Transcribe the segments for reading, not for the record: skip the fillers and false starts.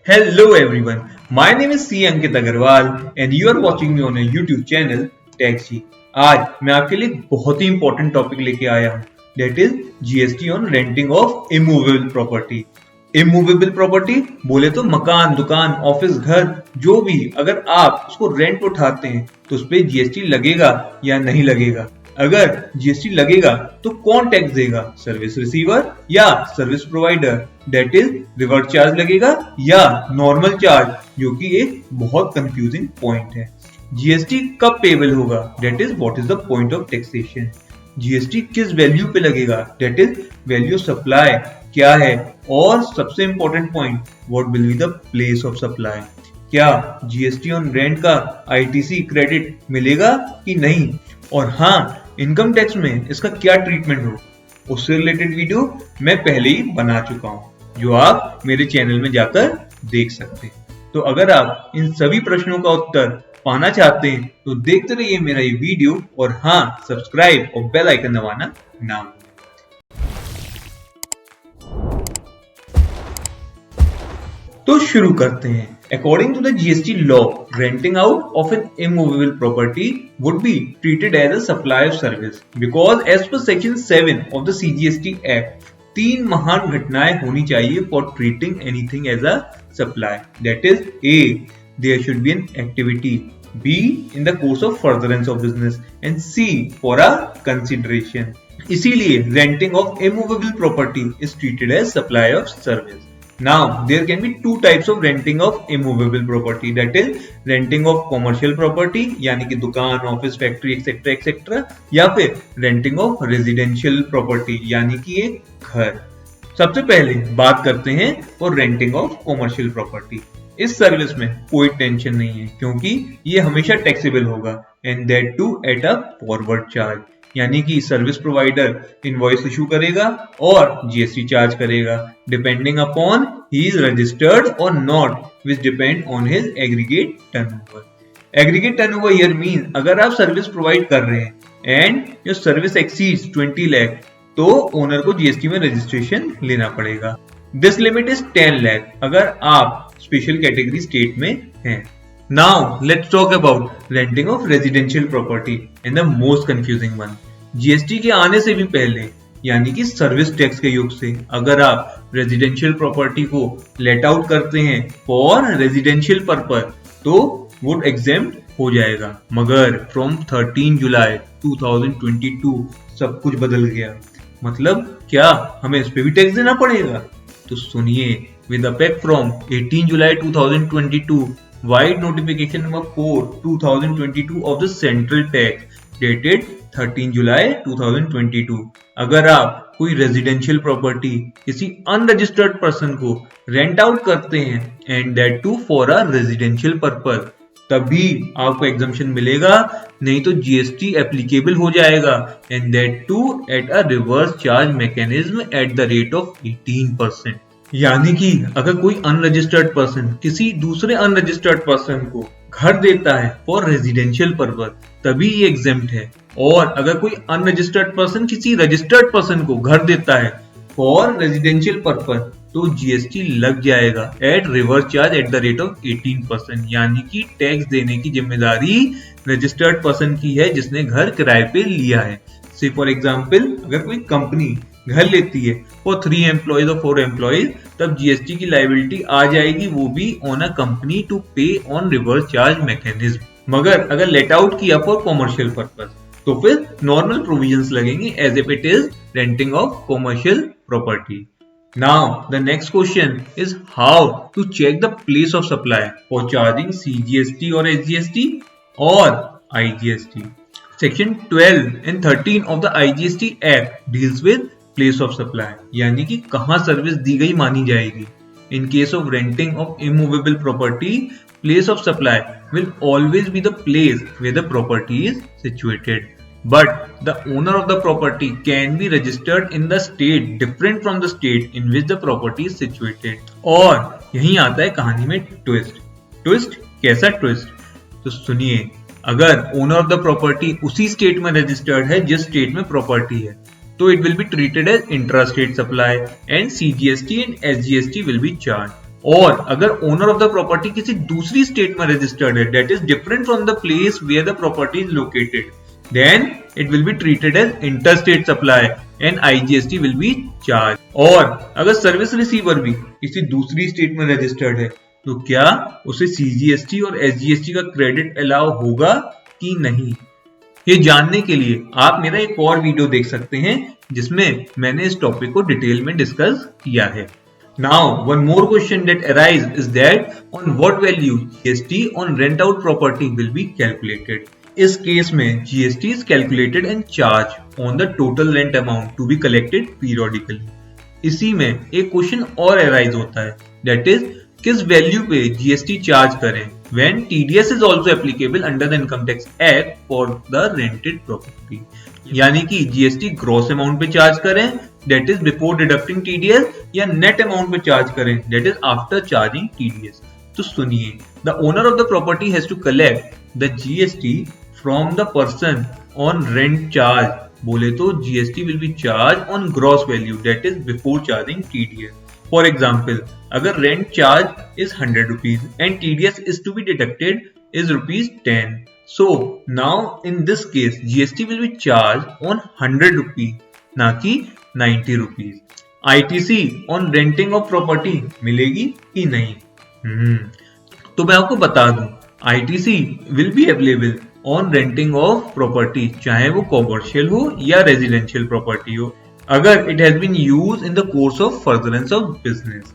Hello everyone, my name is C. Ankit Agarwal and you are watching me on a YouTube channel taxi. आज मैं आपके लिए एक बहुत ही इंपॉर्टेंट टॉपिक लेके आया हूँ, that is GST on renting of immovable property. Immovable property बोले तो मकान, दुकान, ऑफिस, घर, जो भी, अगर आप उसको रेंट पे उठाते हैं तो उस पर जीएसटी लगेगा या नहीं लगेगा। अगर जीएसटी लगेगा तो कौन टैक्स देगा, सर्विस रिसीवर या service provider, that is reverse charge लगेगा या नॉर्मल चार्ज, जो कि एक बहुत कंफ्यूजिंग पॉइंट है। जीएसटी कब पेबल होगा, that is what is the point of taxation. GST किस वैल्यू पे लगेगा, डेट इज वैल्यू सप्लाई क्या है, और सबसे important point, what will be the place of supply. क्या जीएसटी ऑन रेंट का आईटीसी क्रेडिट मिलेगा कि नहीं, और हाँ, इनकम टैक्स में इसका क्या ट्रीटमेंट हो, उससे रिलेटेड वीडियो मैं पहले ही बना चुका हूँ, जो आप मेरे चैनल में जाकर देख सकते हैं। तो अगर आप इन सभी प्रश्नों का उत्तर पाना चाहते हैं तो देखते रहिए मेरा ये वीडियो, और हाँ, सब्सक्राइब और बेल आइकन दबाना ना भूलें। तो शुरू करते हैं। According to the GST law, renting out of an immovable property would be treated as a supply of service because as per section 7 of the CGST Act, तीन महान घटनाएं होनी चाहिए for treating anything as a supply. That is, A, there should be an activity, B, in the course of furtherance of business, and C, for a consideration. इसीलिए renting of immovable property is treated as supply of service. Now, there can be two types of renting of immovable property, that is renting of commercial property यानी कि दुकान, office, factory etcetera etcetera, या फिर renting of residential property यानी कि एक घर। सबसे पहले बात करते हैं और renting of commercial property। इस सर्विस में कोई टेंशन नहीं है क्योंकि ये हमेशा टैक्सेबल होगा, and that too at a forward charge, यानी कि सर्विस प्रोवाइडर इनवॉइस इशू करेगा और जीएसटी चार्ज करेगा, depending upon he is registered और not, which depend on his aggregate turnover. Aggregate turnover here mean अगर आप सर्विस प्रोवाइड कर रहे हैं and your service exceeds 20 lakh, तो ओनर को जीएसटी में रजिस्ट्रेशन लेना पड़ेगा। दिस लिमिट इज 10 लाख अगर आप स्पेशल कैटेगरी स्टेट में हैं। Now let's talk about renting of residential property and the most confusing one. GST के आने से भी पहले यानी कि सर्विस टैक्स के युग से अगर आप रेजिडेंशियल प्रॉपर्टी को लेट आउट करते हैं फॉर रेजिडेंशियल पर्पस तो वुड एग्जेम्प्ट हो जाएगा, मगर फ्रॉम 13 जुलाई 2022 सब कुछ बदल गया। मतलब क्या हमें इस पे भी टैक्स देना पड़ेगा? तो सुनिए, with effect from 18 July 2022, Wide Notification number 4 2022 of the Central Tax dated 13 July 2022, अगर आप कोई रेजिडेंशियल प्रॉपर्टी किसी अनरजिस्टर्ड पर्सन को रेंट आउट करते हैं and that too for a residential purpose, तभी आपको एग्जम्पशन मिलेगा, नहीं तो जीएसटी एप्लीकेबल हो जाएगा, and that too at a reverse charge mechanism at the rate of 18%। यानी कि अगर कोई अनरजिस्टर्ड पर्सन किसी दूसरे अनरजिस्टर्ड पर्सन को घर देता है फॉर रेजिडेंशियल पर्पस तभी ये एग्जेम्प्ट है, और अगर कोई अनरजिस्टर्ड पर्सन किसी रजिस्टर्ड पर्सन को घर देता है फॉर रेजिडेंशियल पर्पस तो जीएसटी लग जाएगा at reverse charge at the rate of 18%। यानी कि टैक्स देने की जिम्मेदारी रजिस्टर्ड पर्सन की है जिसने घर किराए पे लिया है। से फॉर एग्जाम्पल, अगर कोई कंपनी घर लेती है फॉर 3 एम्प्लॉइज और 4 एम्प्लॉइज, तब जीएसटी की लायबिलिटी आ जाएगी, वो भी on a company to pay on reverse charge mechanism. मगर अगर लेट आउट किया फॉर कॉमर्शियल पर्पस तो फिर नॉर्मल प्रोविजंस लगेंगे as if it is renting of commercial property. Now the next question is how to check the place of supply for charging CGST or SGST or IGST. Section 12 and 13 of the IGST Act deals with place of supply, यानी कि कहाँ service दी गई मानी जाएगी। In case of renting of immovable property, place of supply will always be the place where the property is situated. But the owner of the property can be registered in the state different from the state in which the property is situated. और यहीं आता है कहानी में twist. कैसा twist? तो सुनिए, अगर ओनर ऑफ द प्रॉपर्टी उसी स्टेट में रजिस्टर्ड है जिस स्टेट में प्रॉपर्टी है, तो it will be treated as intra-state supply and CGST and SGST will be charged. और अगर ओनर ऑफ द प्रॉपर्टी किसी दूसरी स्टेट में रजिस्टर्ड है, that is different from the place where the property is located, then it will be treated as interstate supply and IGST will be charged. और अगर service receiver भी किसी दूसरी state में रजिस्टर्ड है तो क्या उसे CGST और SGST का क्रेडिट अलाउ होगा कि नहीं? ये जानने के लिए आप मेरा एक और वीडियो देख सकते हैं जिसमें मैंने इस टॉपिक को डिटेल में डिस्कस किया है. Now, one more question that arises is that on what value GST on rent out property will be calculated? इस केस में GST is calculated and charged on the total rent amount to be collected periodically. इसी में एक question और arise होता है, that is किस value पे GST चार्ज करें when TDS is also applicable under the Income Tax Act for the rented property. यानी कि GST ग्रॉस अमाउंट पे चार्ज करें that is before deducting TDS या नेट अमाउंट पे चार्ज करें that is after charging TDS. तो सुनिए, the owner of the property has to collect the GST from the person on rent charge. बोले तो GST will be charged on gross value that is before charging TDS. For example, अगर rent charge is 100 rupees and TDS is to be deducted is rupees 10. So now in this case GST will be charged on 100 rupees ना कि 90 rupees. ITC on renting of property मिलेगी कि नहीं? तो मैं आपको बता दूं, ITC will be available on renting of property, चाहे वो कॉमर्शियल हो या रेजिडेंशियल प्रॉपर्टी हो, अगर it has been used in the course of furtherance of business.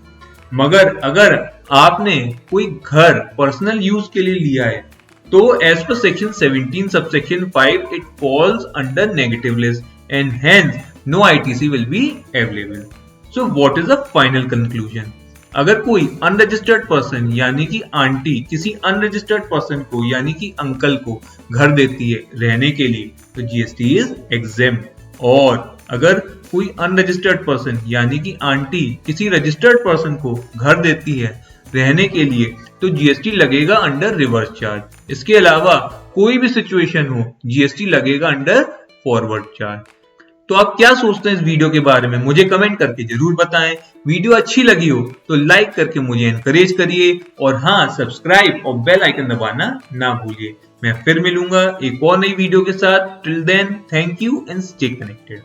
मगर अगर आपने कोई घर पर्सनल यूज के लिए लिया है तो as per section 17 subsection 5 it falls under negative list and hence no ITC will be available. So what is the final conclusion? अगर कोई अनरजिस्टर्ड पर्सन यानी कि आंटी किसी अनरजिस्टर्ड पर्सन को यानी कि अंकल को घर देती है रहने के लिए तो GST इज exempt. और अगर कोई अनरजिस्टर्ड पर्सन यानी कि आंटी किसी रजिस्टर्ड पर्सन को घर देती है रहने के लिए तो GST लगेगा अंडर रिवर्स चार्ज. इसके अलावा कोई भी सिचुएशन हो GST लगेगा अंडर फॉरवर्ड चार्ज. तो आप क्या सोचते हैं इस वीडियो के बारे में मुझे कमेंट करके जरूर बताएं. वीडियो अच्छी लगी हो तो लाइक करके मुझे एनकरेज करिए और हाँ, सब्सक्राइब और बेल आइकन दबाना ना भूलिए. मैं फिर मिलूंगा एक और नई वीडियो के साथ. Till then, thank you and stay connected.